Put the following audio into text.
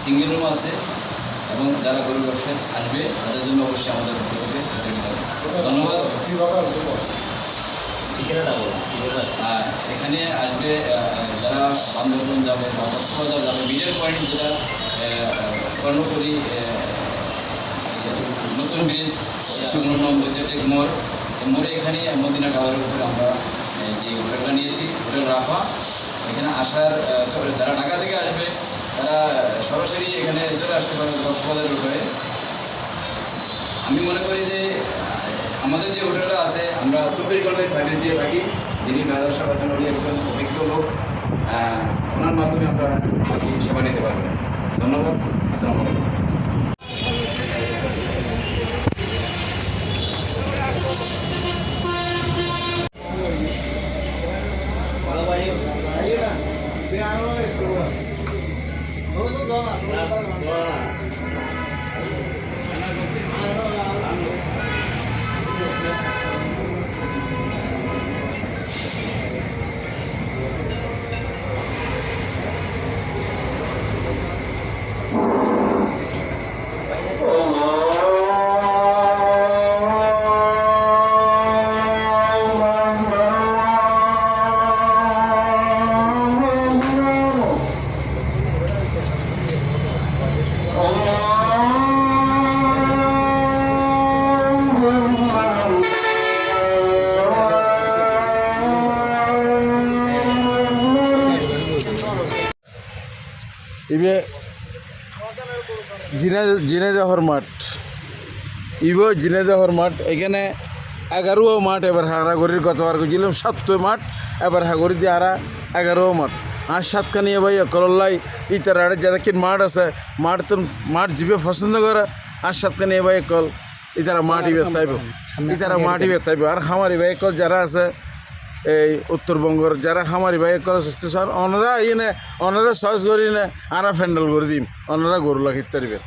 Single room আছে এবং যারা গরুর ব্যবসায় আসবে তাদের জন্য অবশ্যই আমাদের পক্ষ থেকে ফেসিলিটি থাকবে। ধন্যবাদ। আর এখানে আসবে যারা বান্দরবন যাবে বা কক্সবাজার যাবে, মিডল পয়েন্ট যেটা কর্ণপুরী নতুন ব্রিজ যেটা মোড়ে এখানে মদিনা টাওয়ারের উপরে আমরা যে হোটেলটা নিয়েছি, হোটেল রাফা। এখানে আসার যারা ঢাকা থেকে আসবে তারা সরাসরি এখানে চলে আসতে পারে কক্সবাজার রুটে। আমি মনে করি যে আমাদের যে হোটেলটা আছে আমরা 24 ঘন্টায় সার্ভিস দিয়ে থাকি। যিনি ম্যানেজার সাহেব আছেন উনি একজন অভিজ্ঞ লোক, ওনার মাধ্যমে আমরা সেবা নিতে পারবেন। ধন্যবাদ। আসসালামু আলাইকুম। ইবে জিনেদাহর মাঠ, জিনেদাহর মাঠ। এখানে 11 মাঠ এবার হারাগরির গতবার গেছিলাম 7 মাঠ, এবার হাগরি দিয়ে 11 মাঠ। আর 7খানি ভাই করল্লাই ইতার আড়ে যাদের মাঠ আছে, মাঠ জিবে পছন্দ করে। আর 7খানি ভাই কল ইতারা মাটি বেতাইব, ইতারা মাটি বেতাইব। আর খামারি ভাই কল যারা আছে এই উত্তরবঙ্গর যারা খামারি ভাই কল স্টেশন, ওনারা চয়েস করি না, আরা ফ্যান্ডেল করে দিম, ওনারা গরু লাগিতে পারবেন।